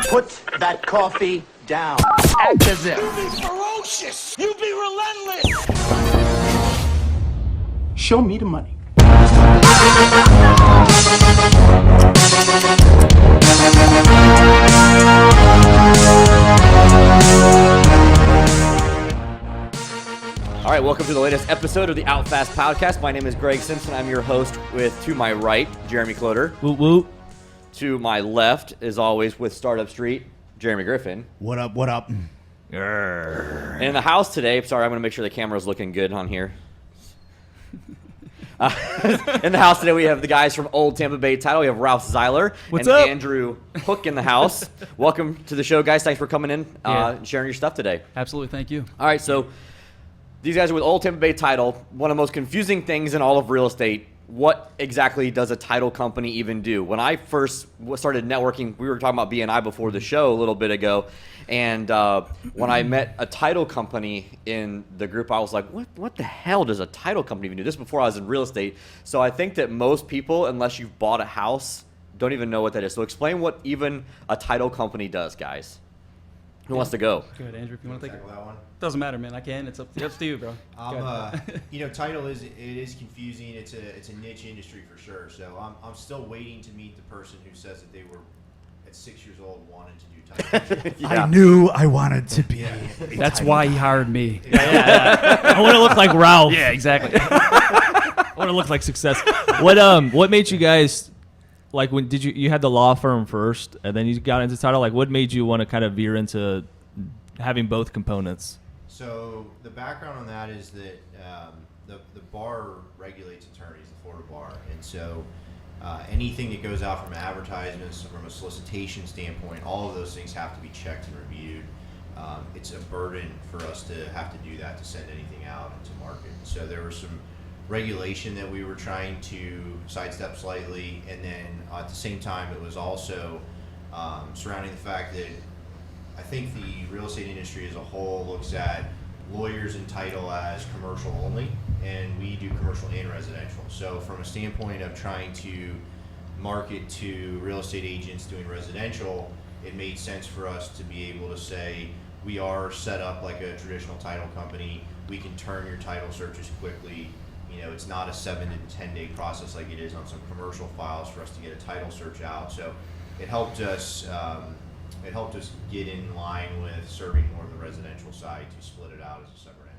Put that coffee down. Act as if. You be ferocious. You be relentless. Show me the money. All right, welcome to the latest episode of the Out Fast Podcast. My name is Greg Simpson. I'm your host with, to my right, Jeremy Cloder. Woot woot. To my left, as always, with Startup Street, Jeremy Griffin. What up, what up? And in the house today, sorry, I'm going to make sure the camera's looking good on here. In the house today, we have the guys from Old Tampa Bay Title. We have Ralph Zeiler and Andrew Hoek in the house. Welcome to the show, guys. Thanks for coming in and sharing your stuff today. Absolutely, thank you. All right, so these guys are with Old Tampa Bay Title. One of the most confusing things in all of real estate. What exactly does a title company even do? When I first started networking, we were talking about BNI before the show a little bit ago, and when I met a title company in the group, I was like, what the hell does a title company even do? This before I was in real estate. So I think that most people, unless you've bought a house, don't even know what that is. So explain what even a title company does, guys. Who wants to go? Go ahead, Andrew, if you want to take it. That one? Doesn't matter, man. I can. It's up to you, bro. Title is confusing. It's a niche industry for sure. So I'm still waiting to meet the person who says that they were at 6 years old wanted to do title. I knew I wanted to be. That's why he hired me. I want to look like Ralph. Yeah, exactly. I want to look like success. What made you guys like when did you had the law firm first and then you got into title? Like what made you want to kind of veer into having both components? So the background on that is that the bar regulates attorneys, the Florida bar, and so anything that goes out from advertisements, from a solicitation standpoint, all of those things have to be checked and reviewed. It's a burden for us to have to do that to send anything out into market. So there was some regulation that we were trying to sidestep slightly, and then at the same time it was also surrounding the fact that I think the real estate industry as a whole looks at lawyers and title as commercial only, and we do commercial and residential. So from a standpoint of trying to market to real estate agents doing residential, it made sense for us to be able to say we are set up like a traditional title company. We can turn your title searches quickly. You know, it's not a 7 to 10 day process like it is on some commercial files for us to get a title search out. So it helped us get in line with serving more of the residential side to split it out as a separate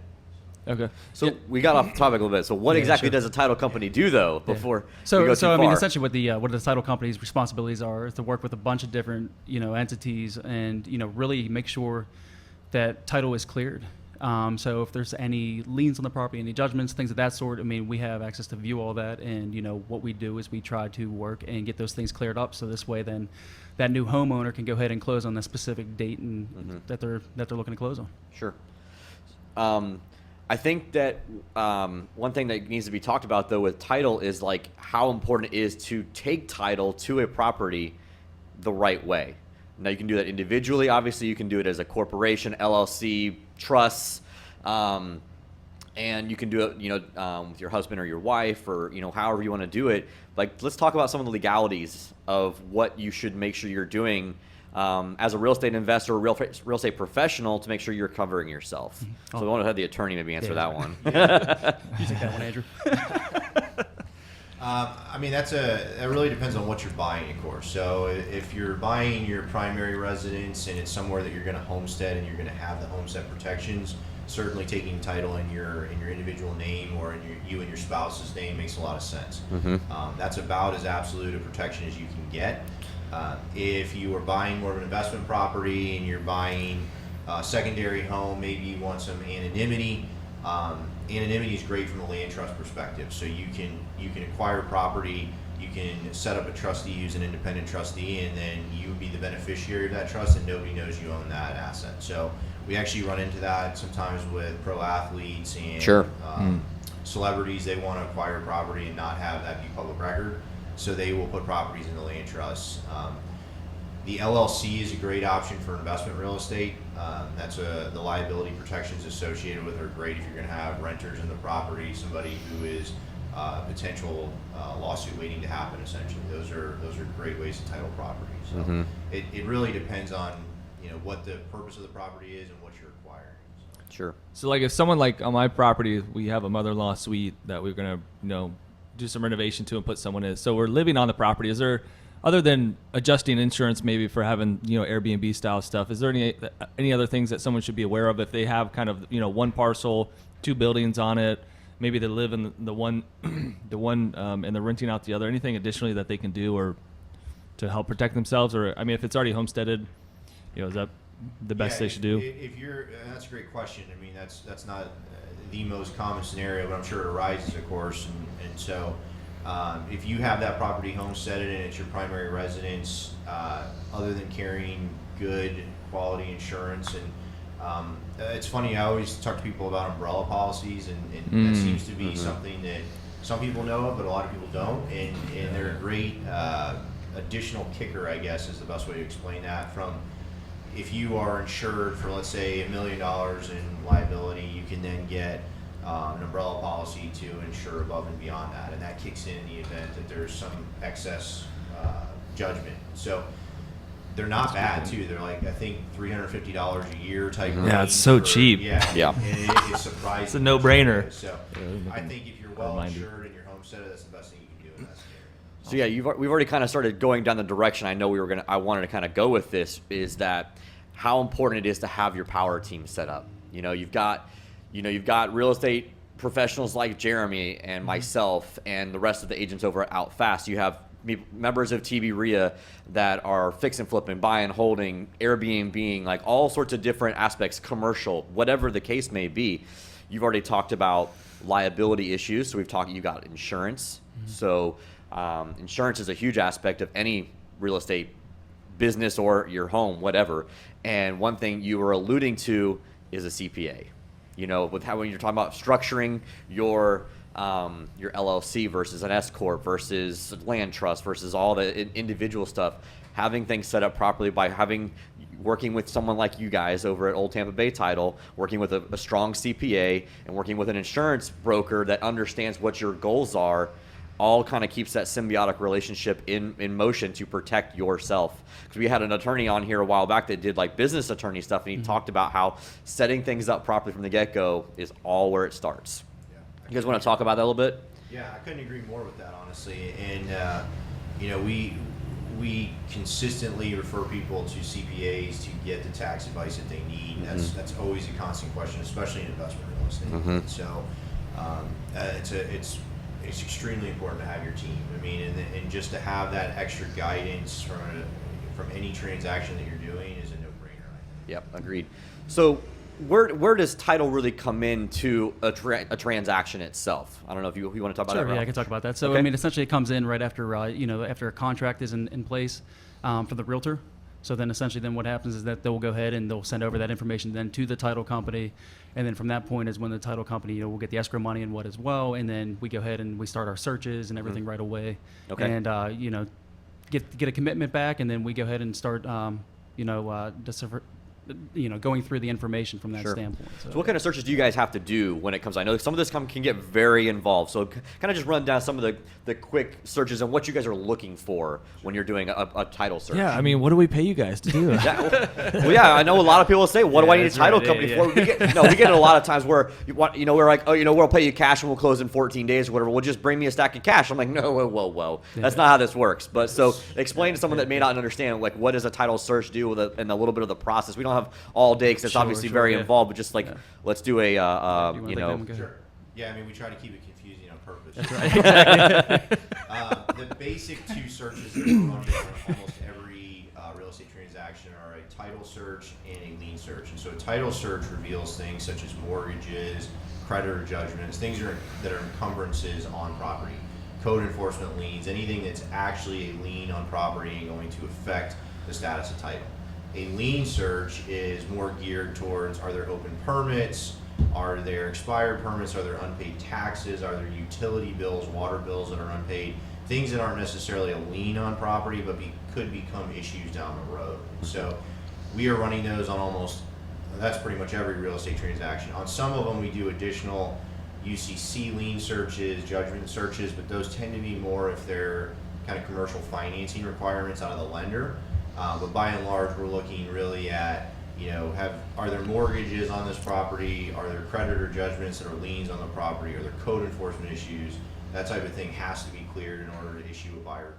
entity. Okay. So we got off topic a little bit. So what exactly does a title company do, though, before we go too I mean, far? essentially what the title company's responsibilities are is to work with a bunch of different, entities and, really make sure that title is cleared. So if there's any liens on the property, any judgments, things of that sort, I mean, we have access to view all that. And, what we do is we try to work and get those things cleared up. So this way, then that new homeowner can go ahead and close on the specific date and that they're looking to close on. Sure. I think that one thing that needs to be talked about, though, with title is like how important it is to take title to a property the right way. Now, you can do that individually. Obviously, you can do it as a corporation, LLC, trusts, and you can do it, with your husband or your wife or, however you want to do it. Like, let's talk about some of the legalities of what you should make sure you're doing as a real estate investor or real estate professional to make sure you're covering yourself. So we want to have the attorney maybe answer that one. You take that one, Andrew. That really depends on what you're buying, of course. So if you're buying your primary residence and it's somewhere that you're going to homestead and you're going to have the homestead protections, certainly taking title in your individual name or in you and your spouse's name makes a lot of sense. That's about as absolute a protection as you can get. If you are buying more of an investment property and you're buying a secondary home, maybe you want some anonymity. Anonymity is great from a land trust perspective. So you can acquire property, you can set up a trustee who's an independent trustee, and then you would be the beneficiary of that trust, and nobody knows you own that asset. So we actually run into that sometimes with pro athletes and celebrities. They want to acquire property and not have that be public record, so they will put properties in the land trust. The LLC is a great option for investment real estate. The liability protections associated with are great if you're going to have renters in the property, somebody who is potential lawsuit waiting to happen. Essentially, those are great ways to title property. So Mm-hmm. it really depends on what the purpose of the property is and what you're acquiring. So. Sure. So like if someone like on my property, we have a mother-in-law suite that we're gonna do some renovation to and put someone in. So we're living on the property. Is there, other than adjusting insurance maybe for having Airbnb style stuff, is there any other things that someone should be aware of if they have kind of one parcel, 2 buildings on it? Maybe they live in the one, and they're renting out the other. Anything additionally that they can do or to help protect themselves? Or I mean, if it's already homesteaded, is that the best they should do? If you're, that's a great question. I mean, that's not the most common scenario, but I'm sure it arises, of course. And so, if you have that property homesteaded and it's your primary residence, other than carrying good quality insurance, and it's funny, I always talk to people about umbrella policies, and that seems to be something that some people know of, but a lot of people don't, and they're a great additional kicker, I guess, is the best way to explain that. From if you are insured for, let's say, $1 million in liability, you can then get an umbrella policy to insure above and beyond that, and that kicks in the event that there's some excess judgment. So they're not bad too. They're like, I think $350 a year type. Yeah, it's so cheap. Yeah, Yeah. And it's surprising. It's a no-brainer. So I think if you're well insured and you're homesteaded, that's the best thing you can do in that scenario. So yeah, we've already kind of started going down the direction I know I wanted to kind of go with this, is that how important it is to have your power team set up. You've got real estate professionals like Jeremy and myself and the rest of the agents over at Outfast. You have members of TB RIA that are fix and flipping, buying, holding, Airbnb, like all sorts of different aspects, commercial, whatever the case may be. You've already talked about liability issues. So you've got insurance. So insurance is a huge aspect of any real estate business or your home, whatever. And one thing you were alluding to is a CPA. With how when you're talking about structuring your LLC versus an S corp versus land trust versus all the individual stuff, having things set up properly by working with someone like you guys over at Old Tampa Bay Title, working with a strong CPA and working with an insurance broker that understands what your goals are, all kind of keeps that symbiotic relationship in motion to protect yourself. Because we had an attorney on here a while back that did like business attorney stuff, and he talked about how setting things up properly from the get-go is all where it starts. Yeah. You guys want to talk about that a little bit? Yeah, I couldn't agree more with that, honestly. And we consistently refer people to CPAs to get the tax advice that they need. That's always a constant question, especially in investment real estate. So it's extremely important to have your team. I mean, and just to have that extra guidance from any transaction that you're doing is a no-brainer, I think. Yep, agreed. So where does title really come into a transaction itself? I don't know if you want to talk about that. Sure, yeah, Ralph? I can talk about that. So, Okay. I mean, essentially it comes in right after, after a contract is in place for the realtor. So then essentially then what happens is that they'll go ahead and they'll send over that information then to the title company. And then from that point is when the title company, will get the escrow money and what as well. And then we go ahead and we start our searches and everything right away. Okay. And, get a commitment back, and then we go ahead and start, going through the information from that Sure. standpoint. So what kind of searches do you guys have to do when it comes? I know some of this can get very involved. So kind of just run down some of the quick searches and what you guys are looking for when you're doing a title search. Yeah, I mean, what do we pay you guys to do? Yeah, I know a lot of people say, what do I need a that's title right, company yeah, for? We get it a lot of times where we're like, we'll pay you cash and we'll close in 14 days or whatever. We'll just bring me a stack of cash. I'm like, no, whoa. That's not how this works. But so explain to someone that may not understand, like, what does a title search do and a little bit of the process. We don't have all day because it's obviously very involved, but just like, let's do a, Sure. Yeah, I mean, we try to keep it confusing on purpose. That's right. The basic two searches that we run on almost every real estate transaction are a title search and a lien search. And so a title search reveals things such as mortgages, creditor judgments, things that are encumbrances on property, code enforcement liens, anything that's actually a lien on property and going to affect the status of title. A lien search is more geared towards, are there open permits, are there expired permits, are there unpaid taxes, are there utility bills, water bills that are unpaid, things that aren't necessarily a lien on property but could become issues down the road. So we are running those on that's pretty much every real estate transaction. On some of them we do additional UCC lien searches, judgment searches, but those tend to be more if they're kind of commercial financing requirements out of the lender. But by and large, we're looking really at, are there mortgages on this property? Are there creditor judgments that are liens on the property? Are there code enforcement issues? That type of thing has to be cleared in order to issue a buyer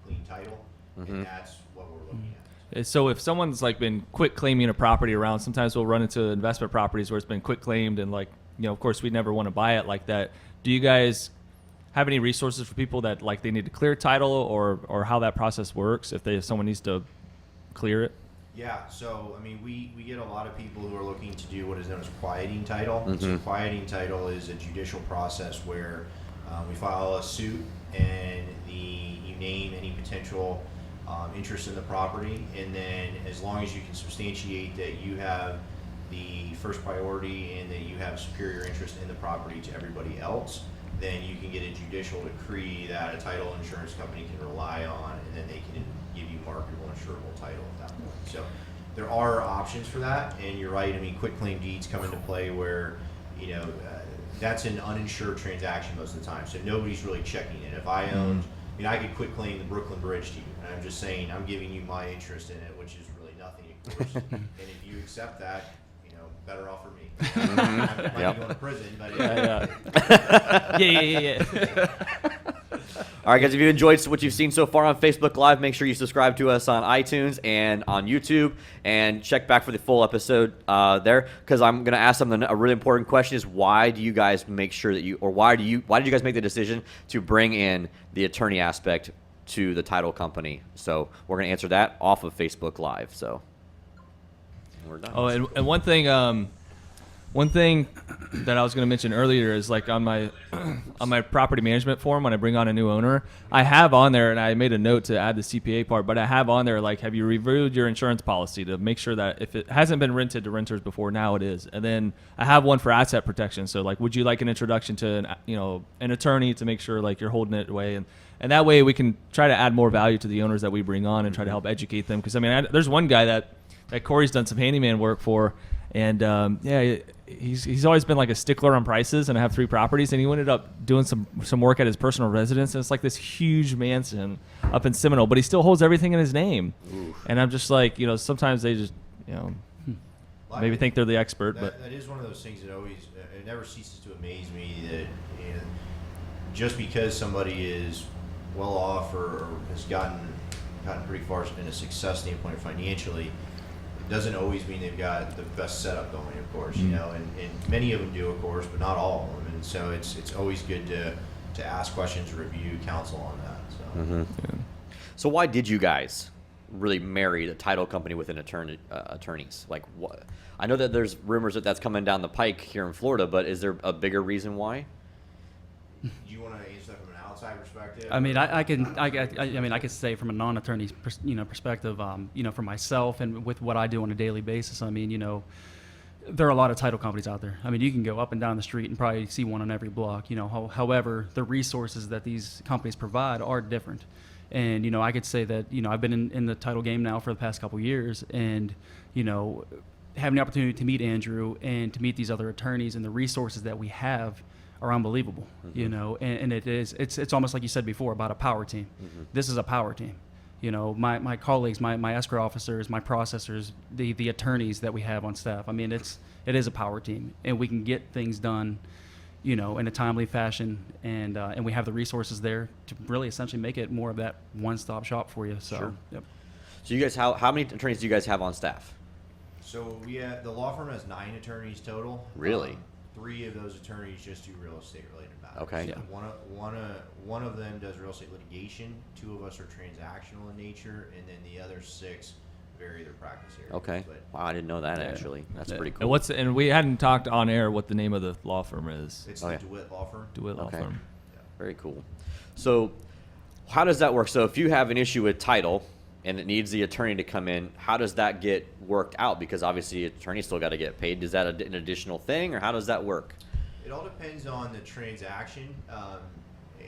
clean title, and that's what we're looking at. So if someone's like been quit claiming a property around, sometimes we'll run into investment properties where it's been quit claimed, and like, of course we never want to buy it like that. Do you guys have any resources for people that like they need to clear title, or how that process works if someone needs to clear it? Yeah, so I mean, we get a lot of people who are looking to do what is known as quieting title. So quieting title is a judicial process where we file a suit and you name any potential interest in the property, and then as long as you can substantiate that you have the first priority and that you have superior interest in the property to everybody else, then you can get a judicial decree that a title insurance company can rely on, and then they can give you marketable insurable title at that point. So there are options for that, and you're right. I mean, quitclaim deeds come into play where, that's an uninsured transaction most of the time. So nobody's really checking it. If I owned, I could quitclaim the Brooklyn Bridge to you, and I'm just saying I'm giving you my interest in it, which is really nothing, of course. And if you accept that, better off for me. I might be going to prison, but Yeah. All right, guys, if you enjoyed what you've seen so far on Facebook Live, make sure you subscribe to us on iTunes and on YouTube, and check back for the full episode there, because I'm going to ask them a really important question is, why do you guys make sure that why did you guys make the decision to bring in the attorney aspect to the title company? So we're going to answer that off of Facebook Live. So we're done. Oh, and one thing that I was going to mention earlier is like on my property management form, when I bring on a new owner, I have on there, and I made a note to add the CPA part, but I have on there like, have you reviewed your insurance policy to make sure that if it hasn't been rented to renters before, now it is. And then I have one for asset protection. So like, would you like an introduction to an attorney to make sure like you're holding it away, and that way we can try to add more value to the owners that we bring on and try to help educate them. Because I mean, there's one guy that Corey's done some handyman work for, and he's always been like a stickler on prices, and I have 3 properties, and he ended up doing some work at his personal residence, and it's like this huge mansion up in Seminole, but he still holds everything in his name. Oof. And I'm just like, sometimes they just maybe think they're the expert, but that is one of those things that it never ceases to amaze me that just because somebody is well off or has gotten pretty far in a success standpoint financially, doesn't always mean they've got the best setup going, of course, and many of them do, of course, but not all of them. And so it's always good to ask questions, review, counsel on that. So. So why did you guys really marry the title company with an attorneys? Like, what? I know that there's rumors that that's coming down the pike here in Florida, but is there a bigger reason why? Do you want to answer that from an outside perspective? I mean, I could say from a non-attorney's perspective, for myself and with what I do on a daily basis. I mean, there are a lot of title companies out there. I mean, you can go up and down the street and probably see one on every block. However, the resources that these companies provide are different. And I could say that I've been in the title game now for the past couple years, and having the opportunity to meet Andrew and to meet these other attorneys, and the resources that we have are unbelievable, and it's almost like you said before about a power team. This is a power team. My colleagues, my escrow officers, my processors, the attorneys that we have on staff. I mean, it is a power team, and we can get things done, in a timely fashion, and we have the resources there to really essentially make it more of that one-stop shop for you. So, Sure. Yep. So you guys, how many attorneys do you guys have on staff? So the law firm has 9 attorneys total. Really? 3 of those attorneys just do real estate related matters. Okay. Yeah. One of them does real estate litigation. 2 of us are transactional in nature, and then the other 6 vary their practice area. Okay. But Wow, I didn't know that actually. That's pretty And cool. and we hadn't talked on air what the name of the law firm is. it's Oh, the yeah. DeWitt Law Firm. DeWitt Law Okay. Firm. Very cool. So how does that work? So if you have an issue with title and it needs the attorney to come in, how does that get worked out? Because obviously attorney's still got to get paid. Is that an additional thing, or how does that work? It all depends on the transaction.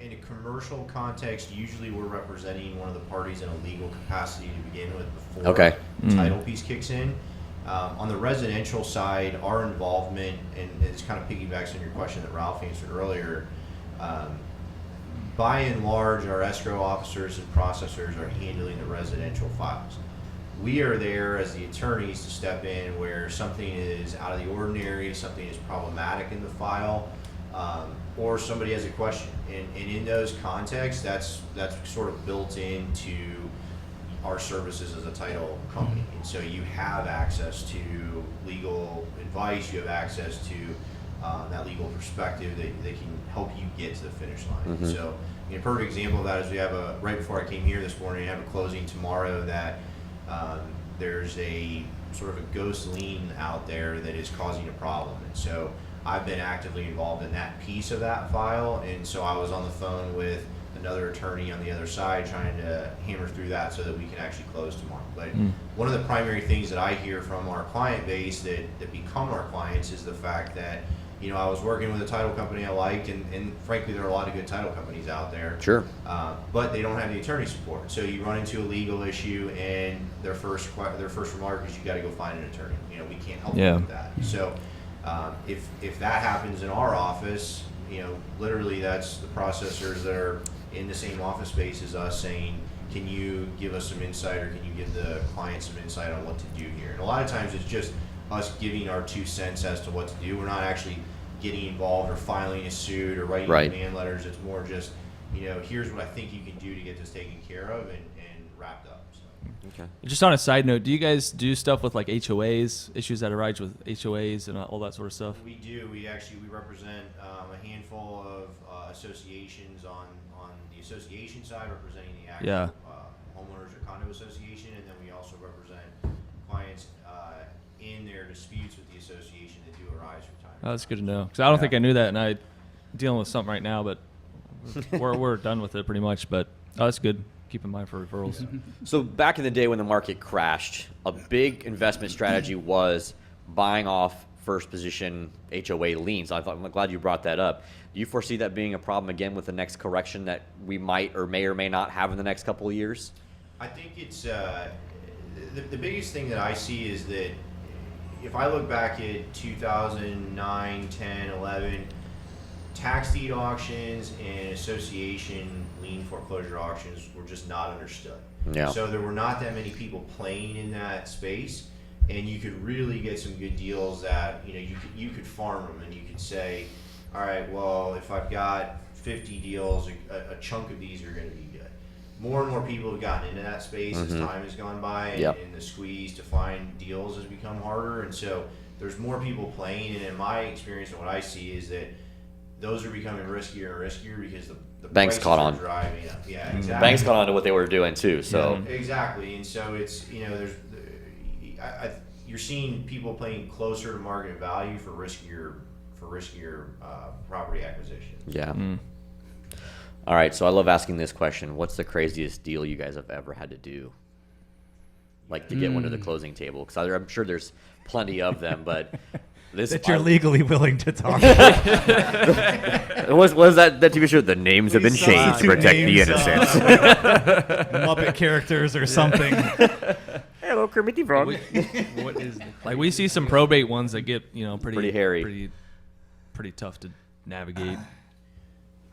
In a commercial context, usually we're representing one of the parties in a legal capacity to begin with before Okay. the title piece kicks in. On the residential side, our involvement, and it's kind of piggybacks on your question that Ralph answered earlier, by and large, our escrow officers and processors are handling the residential files. We are there as the attorneys to step in where something is out of the ordinary, something is problematic in the file, or somebody has a question. And in those contexts, that's sort of built into our services as a title company. And so you have access to legal advice, you have access to that legal perspective that can help you get to the finish line. Mm-hmm. So a perfect example of that is we have right before I came here this morning, I have a closing tomorrow that there's a sort of a ghost lien out there that is causing a problem. And so I've been actively involved in that piece of that file. And so I was on the phone with another attorney on the other side trying to hammer through that so that we can actually close tomorrow. But one of the primary things that I hear from our client base that become our clients is the fact that, I was working with a title company I liked, and frankly, there are a lot of good title companies out there. Sure. But they don't have the attorney support. So you run into a legal issue, and their first remark is, you got to go find an attorney. We can't help you with that. So if that happens in our office, literally that's the processors that are in the same office space as us saying, can you give us some insight, or can you give the client some insight on what to do here? And a lot of times it's just us giving our 2 cents as to what to do. We're not actually getting involved or filing a suit or writing demand letters. It's more just, here's what I think you can do to get this taken care of and wrapped up. So. Okay. Just on a side note, do you guys do stuff with like HOAs, issues that arise with HOAs and all that sort of stuff? We do. We represent a handful of associations on the association side, representing the actual homeowners or condo association, and then we also represent clients in their disputes with the association that do arise from time. Oh, that's good to know, because I don't think I knew that, and I'm dealing with something right now, but we're done with it pretty much. But that's good. Keep in mind for referrals. Yeah. So back in the day when the market crashed, a big investment strategy was buying off first position HOA liens. I'm glad you brought that up. Do you foresee that being a problem again with the next correction that we might or may not have in the next couple of years? I think it's the biggest thing that I see is that if I look back at 2009, 10, 11, tax deed auctions and association lien foreclosure auctions were just not understood. Yeah. So there were not that many people playing in that space, and you could really get some good deals that you could farm them, and you could say, all right, well, if I've got 50 deals, a chunk of these are going to be good. More and more people have gotten into that space as time has gone by, and the squeeze to find deals has become harder, and so there's more people playing. And in my experience and what I see is that those are becoming riskier and riskier because the banks caught on. Driving up. Yeah, exactly. Banks caught on to what they were doing too. So exactly, and so it's you're seeing people playing closer to market value for riskier property acquisition. Yeah. All right, so I love asking this question. What's the craziest deal you guys have ever had to do? Like to get one to the closing table? Because I'm sure there's plenty of them, but this that you're legally willing to talk about. What was that TV show? The names have been changed to protect the innocent. Muppet characters or something. Hello, Kermit the Frog. What is like we see some probate ones that get pretty hairy, pretty tough to navigate.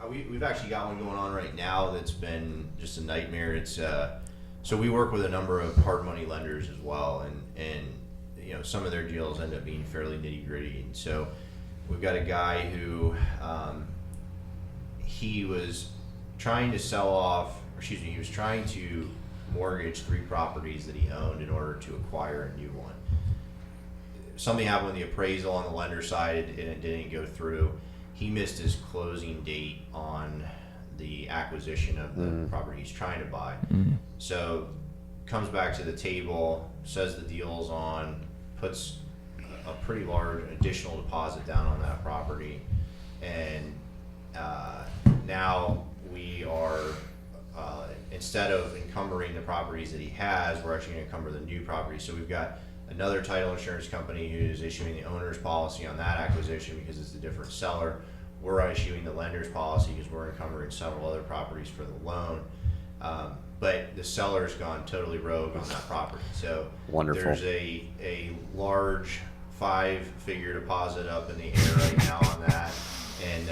We've actually got one going on right now that's been just a nightmare. It's so we work with a number of hard money lenders as well, and some of their deals end up being fairly nitty gritty. And so we've got a guy who he was trying to mortgage 3 properties that he owned in order to acquire a new one. Something happened with the appraisal on the lender side, and it didn't go through. He missed his closing date on the acquisition of the property he's trying to buy. So comes back to the table, says the deal's on, puts a pretty large additional deposit down on that property, and now we are instead of encumbering the properties that he has, we're actually going to encumber the new property. So we've got another title insurance company who's issuing the owner's policy on that acquisition because it's a different seller. We're issuing the lender's policy because we're encumbering several other properties for the loan. but the seller's gone totally rogue on that property. So Wonderful. there's a large 5-figure deposit up in the air right now on that, and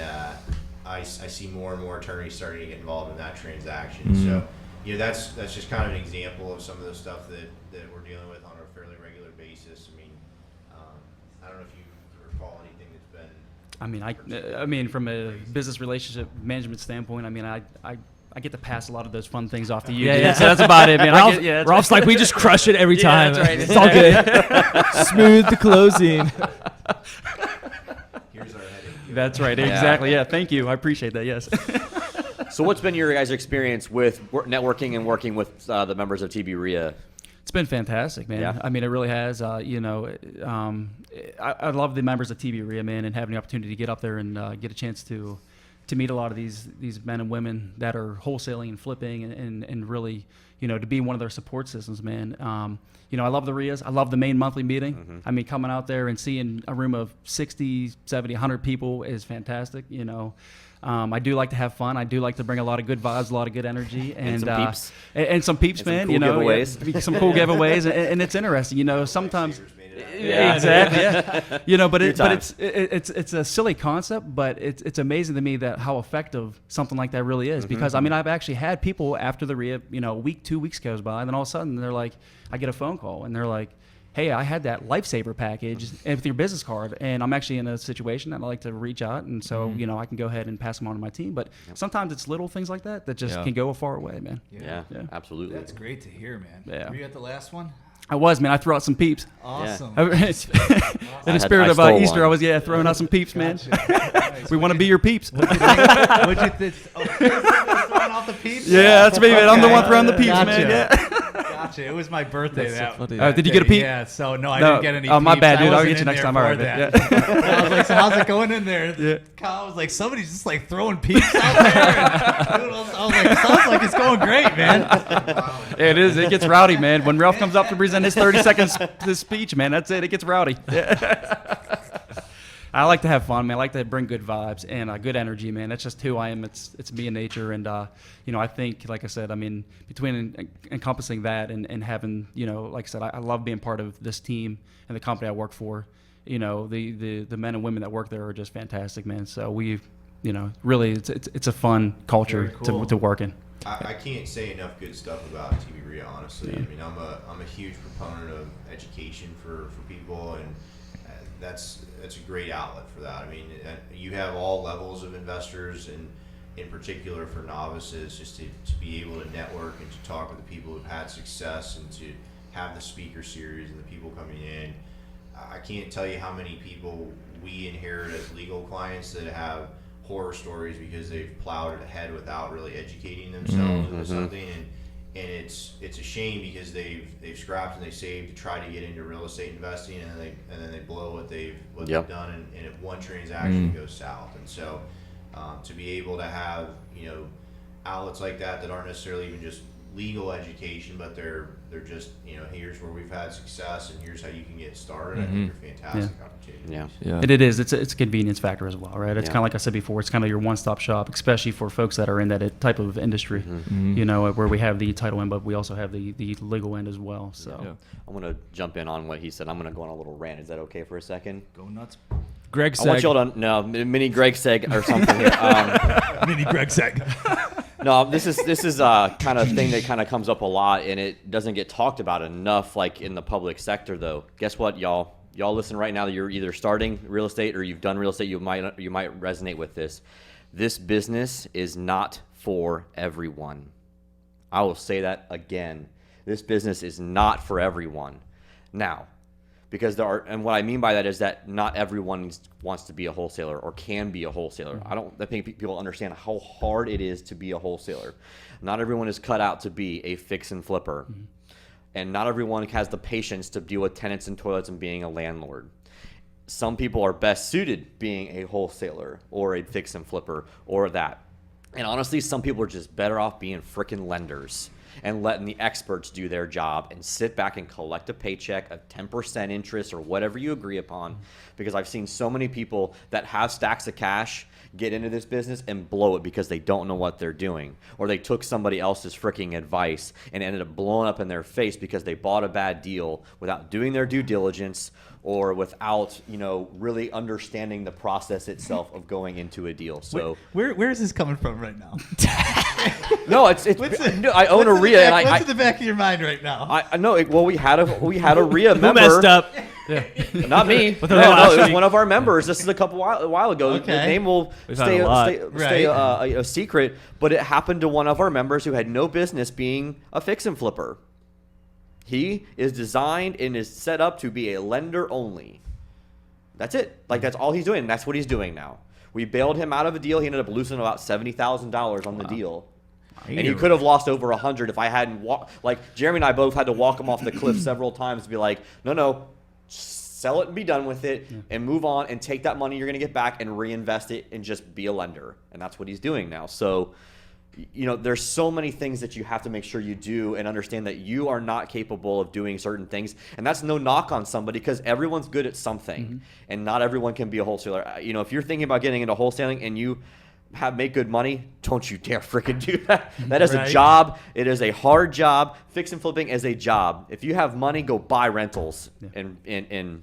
I see more and more attorneys starting to get involved in that transaction. So that's just kind of an example of some of the stuff that we're dealing with on a fairly regular basis. I mean, I don't know if you recall anything that's been. I mean, from a business relationship management standpoint, I mean, I get to pass a lot of those fun things off to you. Yeah, dude. yeah. So that's about it, man. Ralph's like, we just crush it every time. that's right. It's all good. Smooth the closing. Here's our headache. That's right. Exactly. Yeah. Thank you. I appreciate that. Yes. So what's been your guys' experience with networking and working with the members of TB RIA? It's been fantastic, man. Yeah. I mean, it really has. I love the members of TB RIA, man, and having the opportunity to get up there and get a chance to meet a lot of these men and women that are wholesaling and flipping and really, to be one of their support systems, man. I love the RIAs. I love the main monthly meeting. Mm-hmm. I mean, coming out there and seeing a room of 60, 70, 100 people is fantastic, I do like to have fun. I do like to bring a lot of good vibes, a lot of good energy, and some peeps. And some peeps, And some man. cool giveaways. Some cool giveaways, and it's interesting. Sometimes. Yeah. Exactly. Yeah. But Good times. it's a silly concept, but it's amazing to me that how effective something like that really is. Because I mean, I've actually had people after the RIA, a week, 2 weeks goes by, and then all of a sudden they're like, I get a phone call, and they're like, hey, I had that Lifesaver package and with your business card, and I'm actually in a situation that I like to reach out, and so I can go ahead and pass them on to my team. But sometimes it's little things like that just can go a far way, man. Yeah, absolutely. That's great to hear, man. Yeah. Were you at the last one? I was, man. I threw out some peeps. Awesome. In the spirit of stole Easter, one. I was throwing out some peeps, man. Nice. We want to be your peeps. What'd you think? Throwing off the peeps? Yeah, that's me, man. I'm the one throwing the peeps, Gotcha. man. Yeah. Gotcha. It was my birthday. That's so funny. Did you get a peep? Yeah, so no, I No. didn't get any Oh, my peeps. bad, dude. I I'll wasn't get you in next there time. All for right, that. man. I was like, so how's it going in there? Yeah. Kyle was like, somebody's just like throwing peeps out there. And, dude, I was like, sounds like it's going great, man. It is. It gets rowdy, man. When Ralph comes up to present his 30 seconds his speech, man, that's it. It gets rowdy. I like to have fun, man. I like to bring good vibes and good energy, man. That's just who I am. It's me in nature, and I think, like I said, I mean, between encompassing that and having, like I said, I love being part of this team and the company I work for. The men and women that work there are just fantastic, man. So we, really, it's a fun culture Very cool. to work in. I can't say enough good stuff about TB RIA, honestly. I mean, I'm a huge proponent of education for people, and that's a great outlet for that. I mean, you have all levels of investors, and in particular for novices, just to be able to network and to talk with the people who've had success, and to have the speaker series and the people coming in. I can't tell you how many people we inherit as legal clients that have horror stories because they've plowed it ahead without really educating themselves into something, and it's a shame because they've scrapped and they saved to try to get into real estate investing, and then they blow what they've done, and if one transaction goes south. And so to be able to have outlets like that aren't necessarily even just legal education, but they're just here's where we've had success and here's how you can get started. I think they're fantastic opportunities. Yeah. And it is. It's a convenience factor as well, right? It's Yeah. kind of like I said before. It's kind of your one-stop shop, especially for folks that are in that type of industry. Where we have the title end, but we also have the legal end as well. So I'm going to jump in on what he said. I'm going to go on a little rant. Is that okay for a second? Go nuts. Greg I want Seg. y'all to mini Greg Seg or something here. Mini Greg Seg. No, this is kind of thing that kind of comes up a lot, and it doesn't get talked about enough, like in the public sector. Though, guess what, y'all listen right now that you're either starting real estate or you've done real estate. You might resonate with this. This business is not for everyone. I will say that again. This business is not for everyone. Now, because and what I mean by that is that not everyone wants to be a wholesaler or can be a wholesaler. I think people understand how hard it is to be a wholesaler. Not everyone is cut out to be a fix and flipper. And not everyone has the patience to deal with tenants and toilets and being a landlord. Some people are best suited being a wholesaler or a fix and flipper or that. And honestly, some people are just better off being freaking lenders and letting the experts do their job and sit back and collect a paycheck of 10% interest or whatever you agree upon. Because I've seen so many people that have stacks of cash get into this business and blow it because they don't know what they're doing, or they took somebody else's freaking advice and ended up blowing up in their face because they bought a bad deal without doing their due diligence or without, really understanding the process itself of going into a deal. So where is this coming from right now? no, I own a RIA, and what's in the back of your mind right now? I know. Well, we had a RIA Who member. messed up? Not me. No, it was one of our members. This is a while ago. Okay. The name will We've had a lot. stay a secret, but it happened to one of our members who had no business being a fix and flipper. He is designed and is set up to be a lender only. That's it. Like, that's all he's doing. And that's what he's doing now. We bailed him out of a deal. He ended up losing about $70,000 on the deal. And he could have lost over 100 if I hadn't Jeremy and I both had to walk him off the cliff several times to be like, no, sell it and be done with it and move on and take that money you're going to get back and reinvest it and just be a lender. And that's what he's doing now. So, there's so many things that you have to make sure you do and understand that you are not capable of doing certain things. And that's no knock on somebody, because everyone's good at something and not everyone can be a wholesaler. If you're thinking about getting into wholesaling and you make good money, don't you dare freaking do that. That is a job. It is a hard job. Fix and flipping is a job. If you have money, go buy rentals and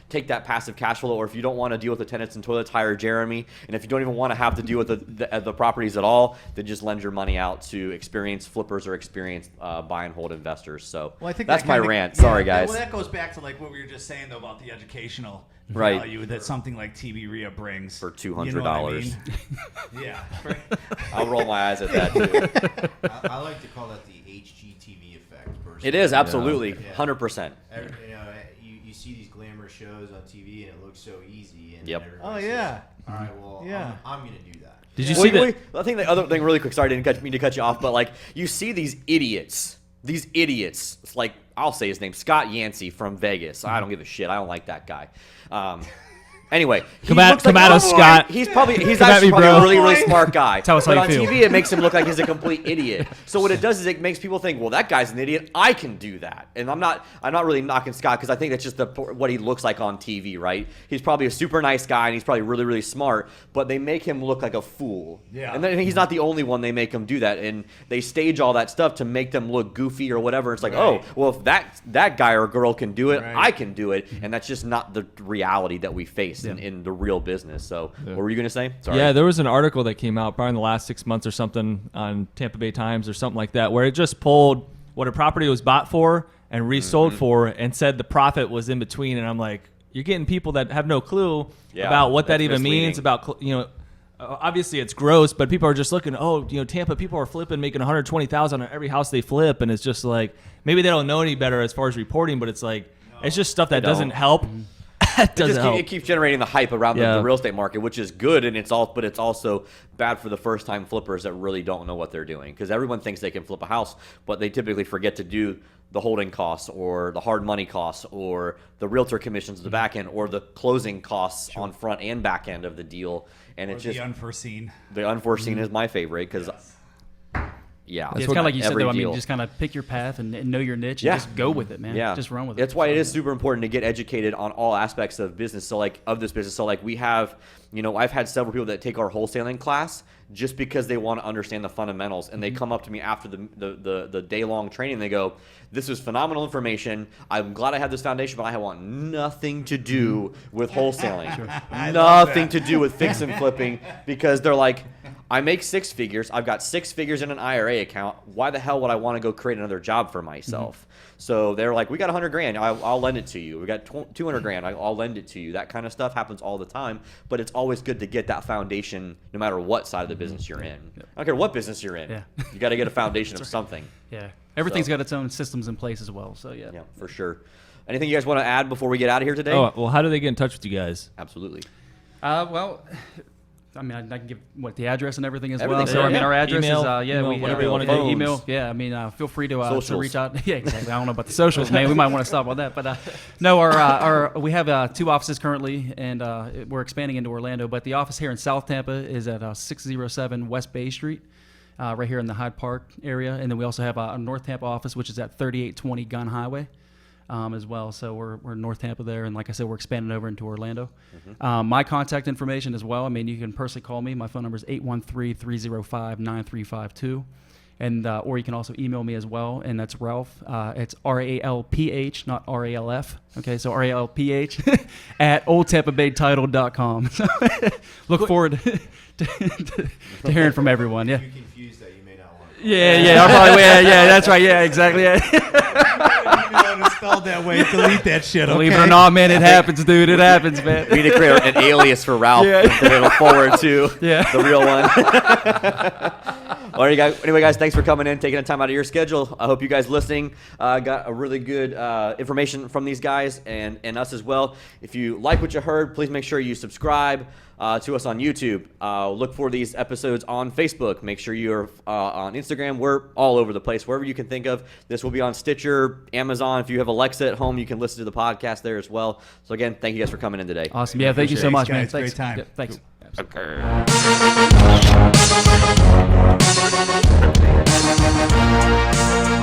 take that passive cash flow. Or if you don't want to deal with the tenants and toilets, hire Jeremy. And if you don't even want to have to deal with the properties at all, then just lend your money out to experienced flippers or experienced buy and hold investors. So I think that's my kinda, rant. Sorry, guys. Well, that goes back to what we were just saying though about the educational Right. value that something like TV RIA brings For $200. You know what I mean? Yeah. I'll roll my eyes at that too. I like to call that the HGTV effect. Personally. It is absolutely Yeah. 100%. You see these glamour shows on TV and it looks so easy. And Yep. everybody Oh, yeah. says, all right, well, Yeah. I'm going to do that. Did you see that? I think the other thing really quick, sorry, I didn't mean to cut you off, but you see these idiots. It's like, I'll say his name, Scott Yancey from Vegas. I don't give a shit. I don't like that guy. Anyway, Come at us, Scott. He's Come at actually me, probably bro. a really, really smart guy. Tell us but how on you feel. TV, it makes him look like he's a complete idiot. So what it does is it makes people think, well, that guy's an idiot. I can do that. And I'm not really knocking Scott, because I think that's just what he looks like on TV, right? He's probably a super nice guy and he's probably really, really smart, but they make him look like a fool. Yeah. And then he's not the only one they make him do that. And they stage all that stuff to make them look goofy or whatever. It's like, oh, well, if that guy or girl can do it, I can do it. And that's just not the reality that we face in the real business. So what were you going to say? Sorry. Yeah, there was an article that came out probably in the last 6 months or something on Tampa Bay Times or something like that, where it just pulled what a property was bought for and resold for and said the profit was in between. And I'm like, you're getting people that have no clue about what that that's even means, about, obviously it's gross, but people are just looking, Tampa people are flipping, making $120,000 on every house they flip. And it's just like, maybe they don't know any better as far as reporting, but it's like, it's just stuff that doesn't help. It keeps generating the hype around the real estate market, which is good, but it's also bad for the first time flippers that really don't know what they're doing, because everyone thinks they can flip a house, but they typically forget to do the holding costs or the hard money costs or the realtor commissions at the back end or the closing costs on front and back end of the deal. And it's just the unforeseen. The unforeseen is my favorite, because It's kind of like you said, though. deal. Just kind of pick your path and know your niche and just go with it, man. Yeah. Just run with it. That's why it is super important to get educated on all aspects of business. So of this business. So we have, I've had several people that take our wholesaling class just because they want to understand the fundamentals. And they come up to me after the day-long training. And they go, this is phenomenal information. I'm glad I have this foundation, but I want nothing to do with wholesaling. Nothing to do with fix and flipping, because they're like, I make six figures. I've got 6 figures in an IRA account. Why the hell would I want to go create another job for myself? So they're like, we got $100,000. I'll lend it to you. We got $200,000. I'll lend it to you. That kind of stuff happens all the time. But it's always good to get that foundation, no matter what side of the business you're in. I don't care what business you're in. Yeah. You got to get a foundation of something. Yeah. Everything's got its own systems in place as well. So yeah. Yeah, for sure. Anything you guys want to add before we get out of here today? Oh, well, how do they get in touch with you guys? Absolutely. I can give the address and everything as well. Everything, So yeah. our address Email, is whatever you want to do. Email. Yeah, feel free to Socials. reach out. Yeah, exactly. I don't know about the socials, man. We might want to stop on that, but no. We have 2 offices currently, and we're expanding into Orlando. But the office here in South Tampa is at 607 West Bay Street, right here in the Hyde Park area, and then we also have a North Tampa office, which is at 3820 Gun Highway. as well. So we're in North Tampa there, and like I said, we're expanding over into Orlando. My contact information as well. I mean, you can personally call me. My phone number is 813-305-9352. And or you can also email me as well, and that's Ralph. It's RALPH, not RALF. Okay, so RALPH at oldtampabaytitle.com. So look forward to hearing from everyone. Yeah. If you're confused that you may not want to. Yeah. I'll probably, yeah. That's right. Yeah, exactly. Yeah. Email it spelled that way. Delete that shit. Believe it or not, man, it happens, dude. It happens, man. We need to create an alias for Ralph to look forward to the real one. Well, anyway, guys, thanks for coming in, taking the time out of your schedule. I hope you guys listening got a really good information from these guys and us as well. If you like what you heard, please make sure you subscribe to us on YouTube. Look for these episodes on Facebook. Make sure you're on Instagram. We're all over the place, wherever you can think of. This will be on Stitcher, Amazon. If you have Alexa at home, you can listen to the podcast there as well. So, again, thank you guys for coming in today. Awesome. Yeah, thank you so much, man. Thanks, guys. Thanks. Great time. Yeah, thanks. Okay.